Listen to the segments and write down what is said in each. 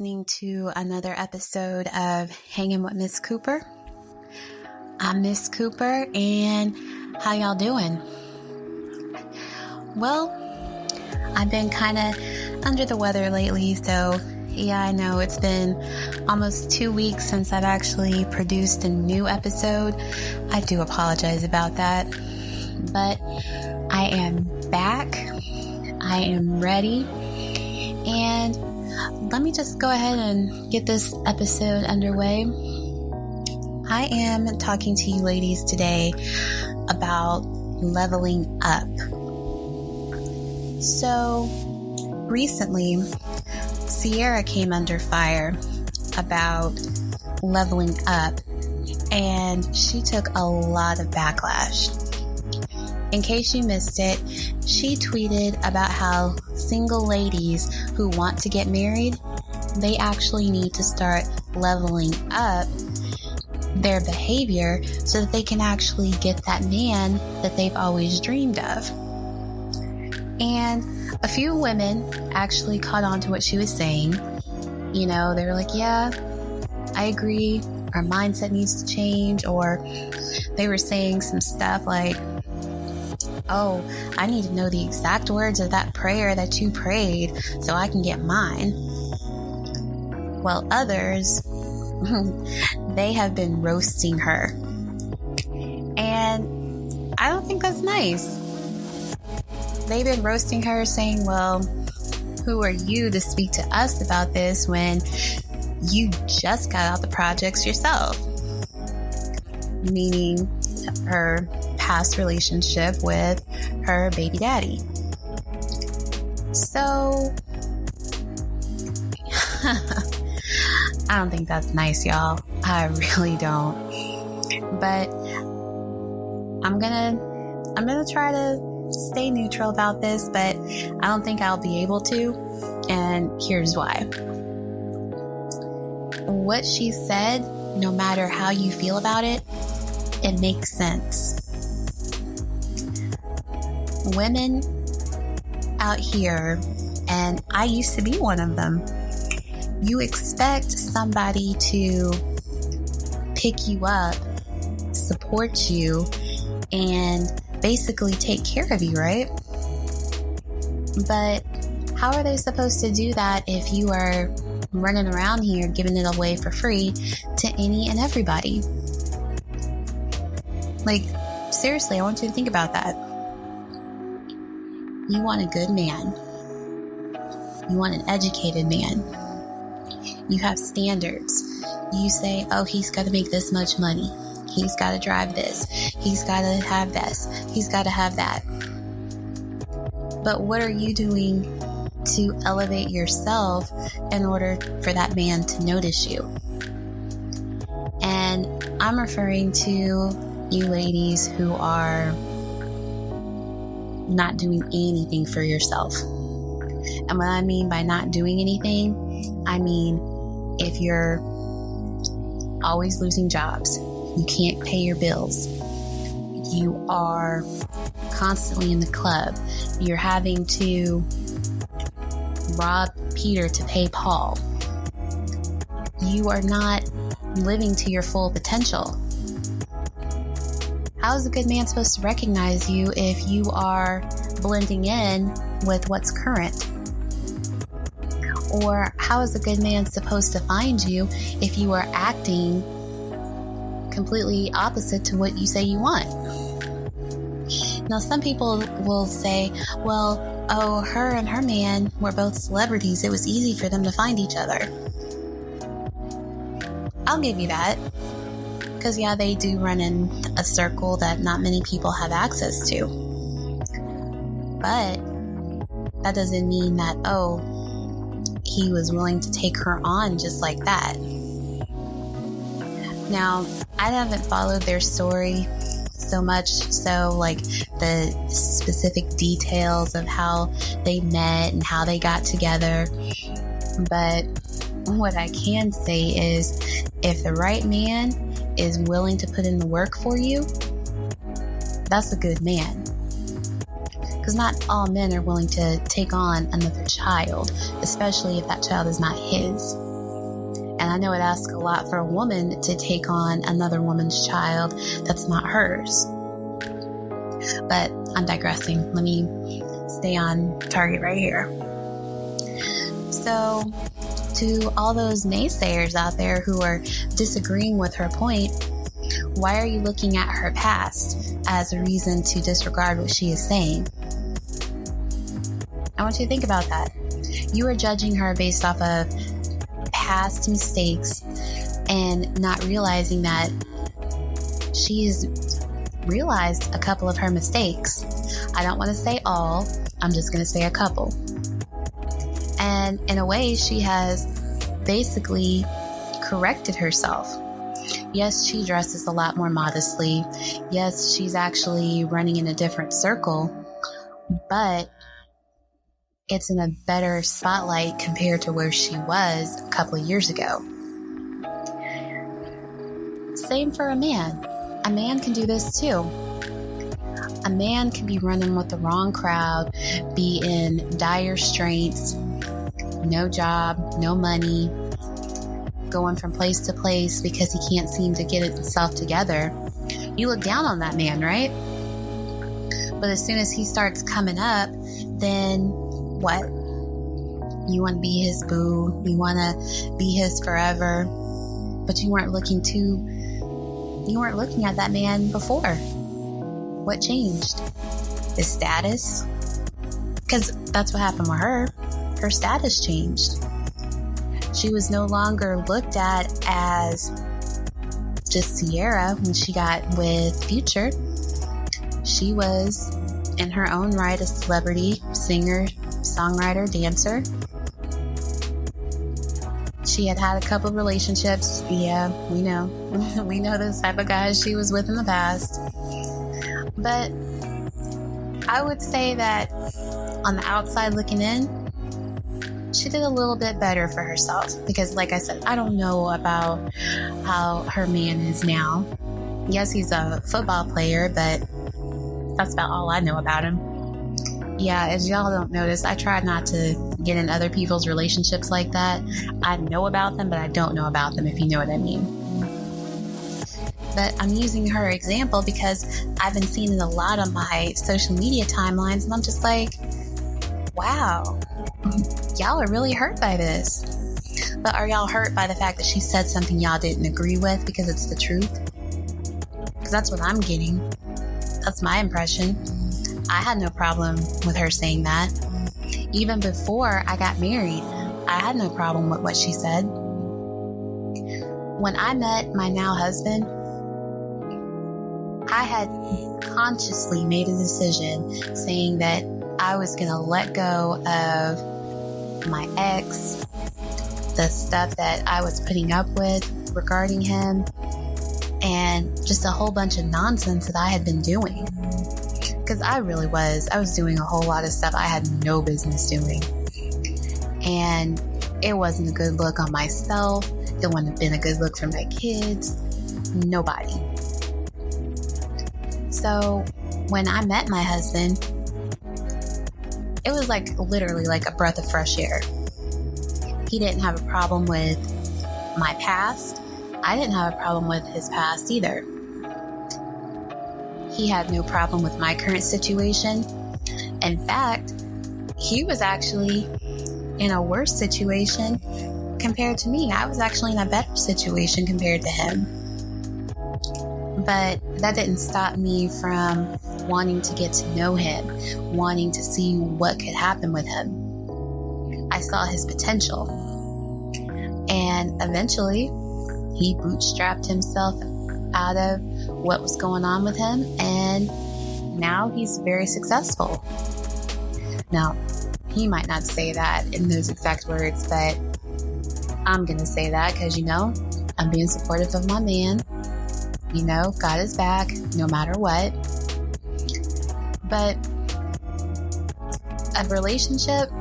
listening to another episode of Hangin with Miss Cooper. I'm Miss Cooper, and how y'all doing? Well, I've been kind of under the weather lately, so yeah, I know it's been almost 2 weeks since I've actually produced a new episode. I do apologize about that, but I am back. I am ready, and let me just go ahead and get this episode underway. I am talking to you ladies today about leveling up. So, recently, Ciara came under fire about leveling up, and she took a lot of backlash. In case you missed it, she tweeted about how single ladies who want to get married, they actually need to start leveling up their behavior so that they can actually get that man that they've always dreamed of. And a few women actually caught on to what she was saying. You know, they were like, yeah, I agree, our mindset needs to change. Or they were saying some stuff like, oh, I need to know the exact words of that prayer that you prayed so I can get mine. While others, they have been roasting her. And I don't think that's nice. They've been roasting her, saying, well, who are you to speak to us about this when you just got out the projects yourself? Meaning her past relationship with her baby daddy. So, I don't think that's nice, y'all. I really don't. But I'm gonna try to stay neutral about this, but I don't think I'll be able to, and here's why. What she said, no matter how you feel about it, it makes sense. Women out here, and I used to be one of them, you expect somebody to pick you up, support you, and basically take care of you, right? But how are they supposed to do that if you are running around here giving it away for free to any and everybody? Like, seriously, I want you to think about that. You want a good man. You want an educated man. You have standards. You say, oh, he's got to make this much money. He's got to drive this. He's got to have this. He's got to have that. But what are you doing to elevate yourself in order for that man to notice you? And I'm referring to you ladies who are not doing anything for yourself. And what I mean by not doing anything, I mean if you're always losing jobs, you can't pay your bills, you are constantly in the club, you're having to rob Peter to pay Paul, you are not living to your full potential. How is a good man supposed to recognize you if you are blending in with what's current? Or how is a good man supposed to find you if you are acting completely opposite to what you say you want? Now, some people will say, well, oh, her and her man were both celebrities. It was easy for them to find each other. I'll give you that. Because, yeah, they do run in a circle that not many people have access to. But that doesn't mean that, oh, he was willing to take her on just like that. Now, I haven't followed their story so much, so like the specific details of how they met and how they got together. But what I can say is, if the right man is willing to put in the work for you, that's a good man. Because not all men are willing to take on another child, especially if that child is not his. And I know it asks a lot for a woman to take on another woman's child that's not hers. But I'm digressing. Let me stay on target right here. So, to all those naysayers out there who are disagreeing with her point, why are you looking at her past as a reason to disregard what she is saying? I want you to think about that. You are judging her based off of past mistakes and not realizing that she's realized a couple of her mistakes. I don't want to say all, I'm just going to say a couple. And in a way, she has basically corrected herself. Yes, she dresses a lot more modestly. Yes, she's actually running in a different circle, but it's in a better spotlight compared to where she was a couple of years ago. Same for a man. A man can do this too. A man can be running with the wrong crowd, be in dire straits, no job, no money, going from place to place because he can't seem to get himself together. You look down on that man, right? But as soon as he starts coming up, then what? You want to be his boo. You want to be his forever. But you weren't looking at that man before. What changed? His status? Because that's what happened with her. Her status changed. She was no longer looked at as just Ciara when she got with Future. She was, in her own right, a celebrity, singer, songwriter, dancer. She had a couple of relationships. Yeah, we know. We know the type of guys she was with in the past. But I would say that on the outside looking in, she did a little bit better for herself. Because like I said, I don't know about how her man is now. Yes, he's a football player, but that's about all I know about him. Yeah, as y'all don't notice, I try not to get in other people's relationships like that. I know about them, but I don't know about them, if you know what I mean. But I'm using her example because I've been seeing it a lot on my social media timelines, and I'm just like, wow, y'all are really hurt by this. But are y'all hurt by the fact that she said something y'all didn't agree with because it's the truth? Because that's what I'm getting. That's my impression. I had no problem with her saying that. Even before I got married, I had no problem with what she said. When I met my now husband, I had consciously made a decision saying that I was going to let go of my ex, the stuff that I was putting up with regarding him, and just a whole bunch of nonsense that I had been doing. Because I was doing a whole lot of stuff I had no business doing. And it wasn't a good look on myself. It wouldn't have been a good look for my kids. Nobody. So when I met my husband, it was like literally like a breath of fresh air. He didn't have a problem with my past. I didn't have a problem with his past either. He had no problem with my current situation. In fact, he was actually in a worse situation compared to me. I was actually in a better situation compared to him. But that didn't stop me from wanting to get to know him, wanting to see what could happen with him. I saw his potential. And eventually, he bootstrapped himself out of what was going on with him, and now he's very successful. Now, he might not say that in those exact words, but I'm going to say that because, I'm being supportive of my man. Got his back no matter what. But a relationship,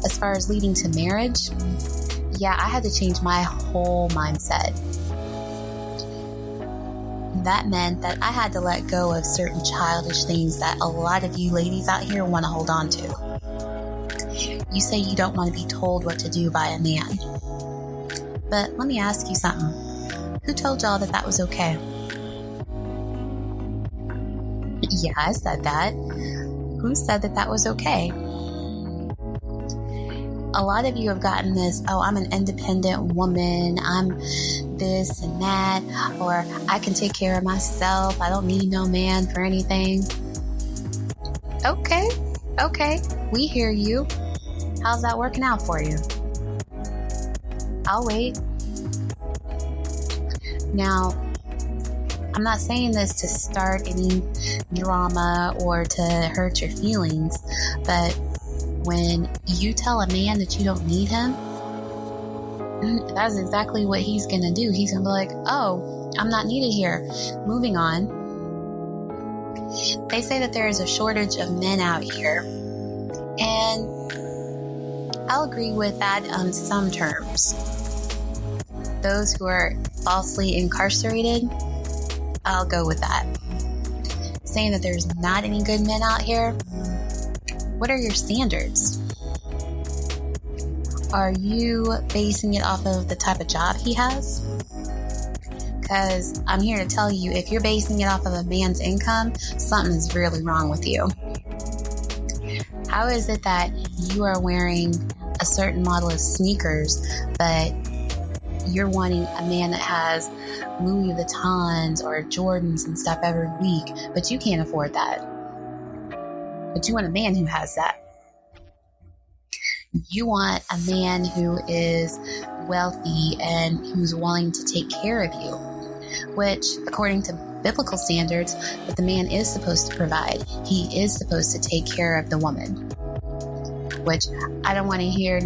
as far as leading to marriage, yeah, I had to change my whole mindset. That meant that I had to let go of certain childish things that a lot of you ladies out here want to hold on to. You say you don't want to be told what to do by a man. But let me ask you something. Who told y'all that that was okay? Yeah, I said that. Who said that that was okay? A lot of you have gotten this, oh, I'm an independent woman, I'm this and that, or I can take care of myself, I don't need no man for anything. Okay, we hear you. How's that working out for you? I'll wait. Now, I'm not saying this to start any drama or to hurt your feelings, but when you tell a man that you don't need him, that's exactly what he's going to do. He's going to be like, oh, I'm not needed here. Moving on. They say that there is a shortage of men out here, and I'll agree with that on some terms. Those who are falsely incarcerated, I'll go with that. Saying that there's not any good men out here, what are your standards? Are you basing it off of the type of job he has? Because I'm here to tell you, if you're basing it off of a man's income, something is really wrong with you. How is it that you are wearing a certain model of sneakers, but you're wanting a man that has Louis Vuittons or Jordans and stuff every week, but you can't afford that? But you want a man who has that. You want a man who is wealthy and who's willing to take care of you, which, according to biblical standards, what the man is supposed to provide, he is supposed to take care of the woman. Which I don't want to hear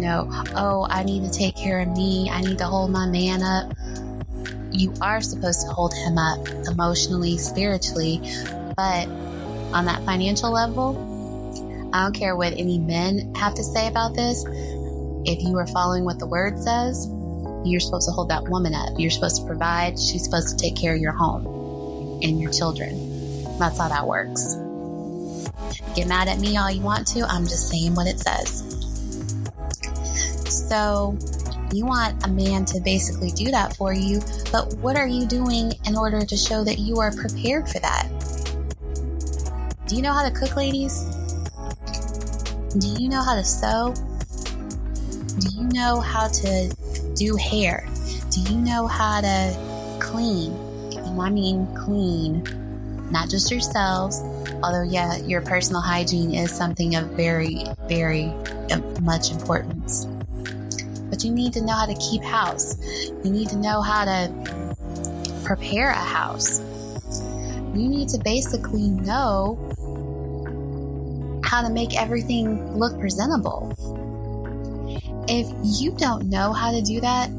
oh, I need to take care of me, I need to hold my man up. You are supposed to hold him up emotionally, spiritually, but on that financial level, I don't care what any men have to say about this. If you are following what the word says, you're supposed to hold that woman up. You're supposed to provide. She's supposed to take care of your home and your children. That's how that works. Get mad at me all you want to. I'm just saying what it says. So you want a man to basically do that for you, but what are you doing in order to show that you are prepared for that? Do you know how to cook, ladies? Do you know how to sew? Do you know how to do hair? Do you know how to clean? And I mean clean, not just yourselves, although yeah, your personal hygiene is something of very, very much importance. But you need to know how to keep house. You need to know how to prepare a house. You need to basically know how to make everything look presentable. If you don't know how to do that,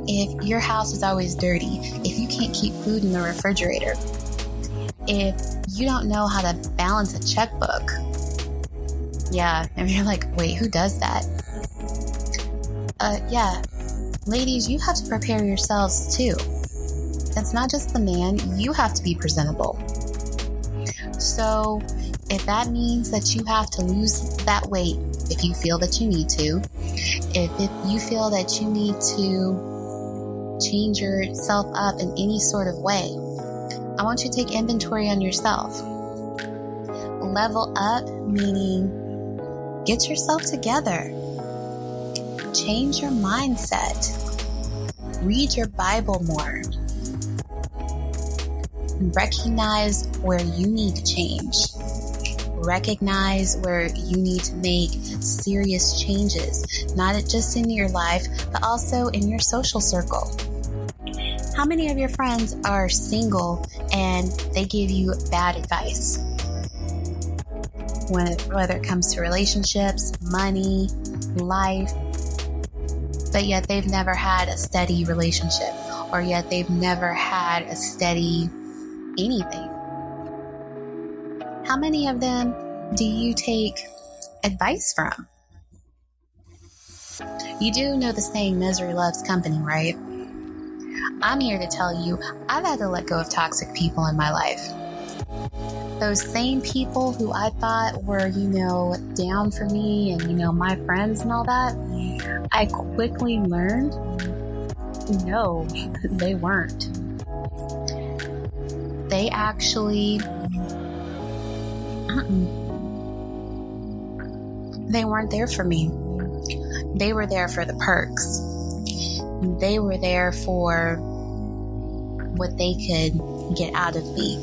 if your house is always dirty, if you can't keep food in the refrigerator, if you don't know how to balance a checkbook, yeah, and you're like, wait, who does that? Yeah, ladies, you have to prepare yourselves too. It's not just the man, you have to be presentable. So if that means that you have to lose that weight, if you feel that you need to, if you feel that you need to change yourself up in any sort of way, I want you to take inventory on yourself. Level up, meaning get yourself together. Change your mindset. Read your Bible more. Recognize where you need to change. Recognize where you need to make serious changes, not just in your life, but also in your social circle. How many of your friends are single and they give you bad advice? Whether it comes to relationships, money, life, but yet they've never had a steady relationship, or yet they've never had a steady anything. How many of them do you take advice from? You do know the saying, misery loves company, right? I'm here to tell you, I've had to let go of toxic people in my life. Those same people who I thought were, down for me and, my friends and all that, I quickly learned No, they weren't. They actually, they weren't there for me. They were there for the perks. They were there for what they could get out of me.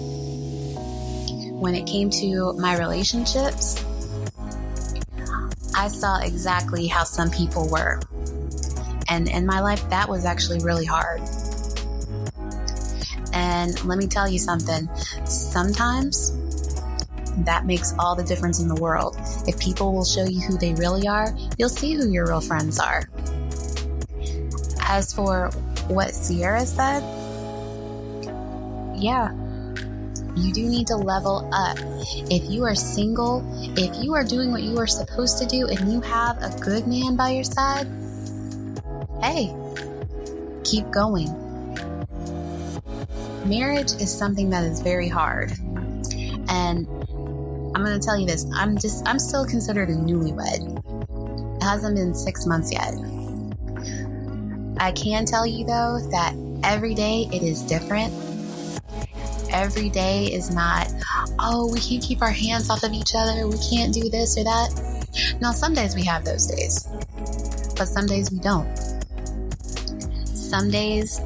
When it came to my relationships, I saw exactly how some people were. And in my life, that was actually really hard. And let me tell you something. Sometimes that makes all the difference in the world. If people will show you who they really are, you'll see who your real friends are. As for what Ciara said, yeah, you do need to level up. If you are single, if you are doing what you are supposed to do and you have a good man by your side, hey, keep going. Marriage is something that is very hard. And I'm going to tell you this, I'm still considered a newlywed. It hasn't been 6 months yet. I can tell you though that every day it is different. Every day is not, oh, we can't keep our hands off of each other. We can't do this or that. Now, some days we have those days, but some days we don't. Some days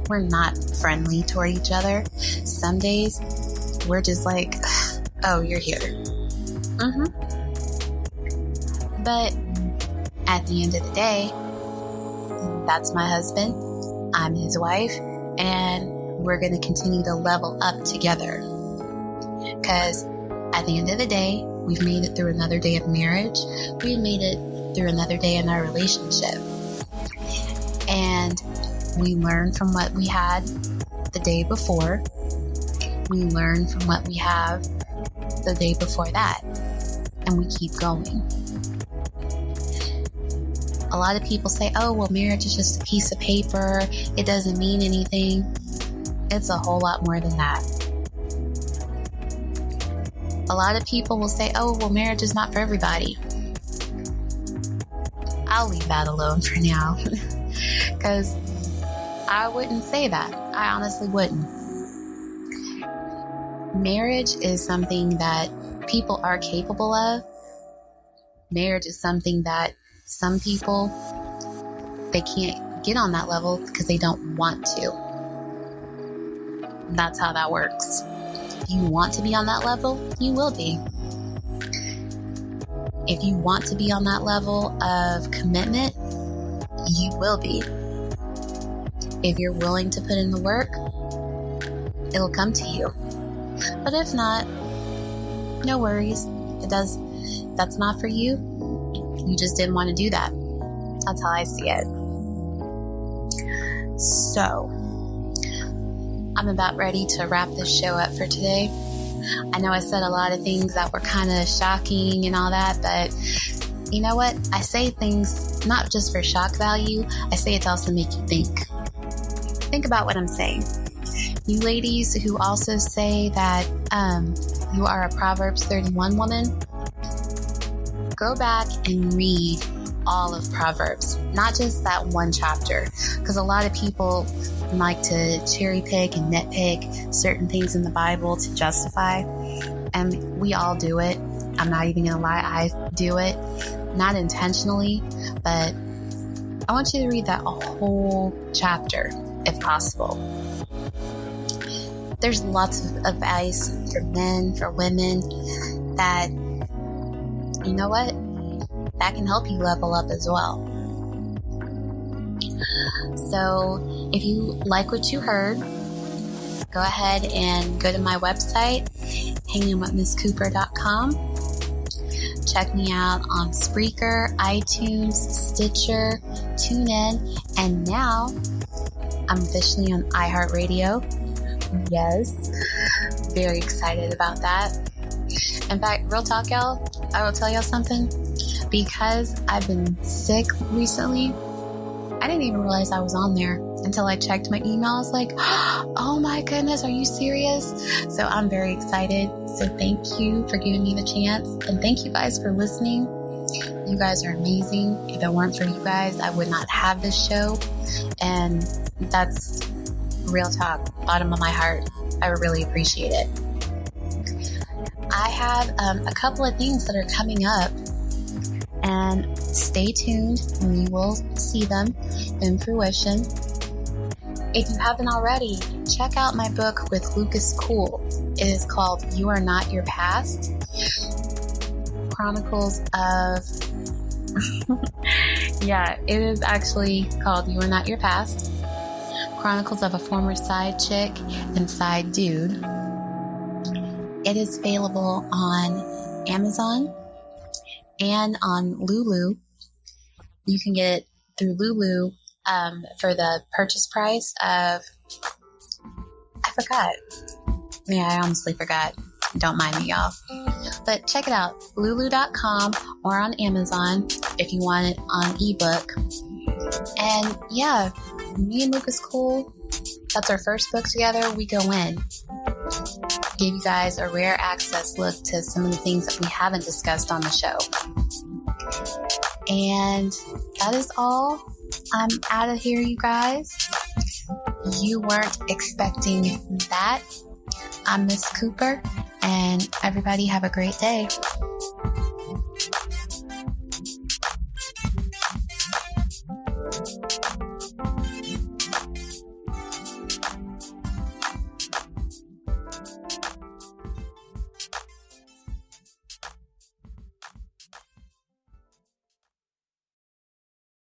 we're not friendly toward each other. Some days we're just like, oh, you're here. But at the end of the day, that's my husband. I'm his wife, and we're going to continue to level up together. Because at the end of the day, we've made it through another day of marriage. We've made it through another day in our relationship. And we learn from what we had the day before. We learn from what we have the day before that. And we keep going. A lot of people say, oh, well, marriage is just a piece of paper. It doesn't mean anything. It's a whole lot more than that. A lot of people will say, oh, well, marriage is not for everybody. I'll leave that alone for now. Because I wouldn't say that. I honestly wouldn't. Marriage is something that people are capable of. Marriage is something that some people, they can't get on that level because they don't want to. That's how that works. If you want to be on that level, you will be. If you want to be on that level of commitment, you will be. If you're willing to put in the work, it'll come to you. But if not, no worries. That's not for you. You just didn't want to do that. That's how I see it. So, I'm about ready to wrap this show up for today. I know I said a lot of things that were kind of shocking and all that, but you know what? I say things not just for shock value. I say it to also make you think. Think about what I'm saying. You ladies who also say that you are a Proverbs 31 woman, go back and read all of Proverbs, not just that one chapter, because a lot of people like to cherry pick and nitpick certain things in the Bible to justify, and we all do it. I'm not even gonna lie, I do it, not intentionally, but I want you to read that whole chapter if possible. There's lots of advice for men, for women, that, you know what, that can help you level up as well. So if you like what you heard, go ahead and go to my website, hanginwithmisscooper.com. Check me out on Spreaker, iTunes, Stitcher, TuneIn, and now I'm officially on iHeartRadio. Yes, very excited about that. In fact, real talk, y'all, I will tell y'all something. Because I've been sick recently, I didn't even realize I was on there until I checked my email. I was like, oh my goodness, are you serious? So I'm very excited. So thank you for giving me the chance. And thank you guys for listening. You guys are amazing. If it weren't for you guys, I would not have this show. And that's real talk, bottom of my heart. I really appreciate it. I have a couple of things that are coming up, and stay tuned and you will see them in fruition. If you haven't already, check out my book with Lucas Cool. It is called You Are Not Your Past. Chronicles of... yeah, it is actually called You Are Not Your Past. Chronicles of a Former Side Chick and Side Dude. It is available on Amazon and on Lulu. You can get it through Lulu for the purchase price of... I forgot. Yeah, I honestly forgot. Don't mind me, y'all. But check it out, lulu.com or on Amazon if you want it on ebook. And yeah, me and Lucas Cool, that's our first book together. We go in. Give you guys a rare access look to some of the things that we haven't discussed on the show. And that is all. I'm out of here, you guys. You weren't expecting that. I'm Miss Cooper, and everybody have a great day.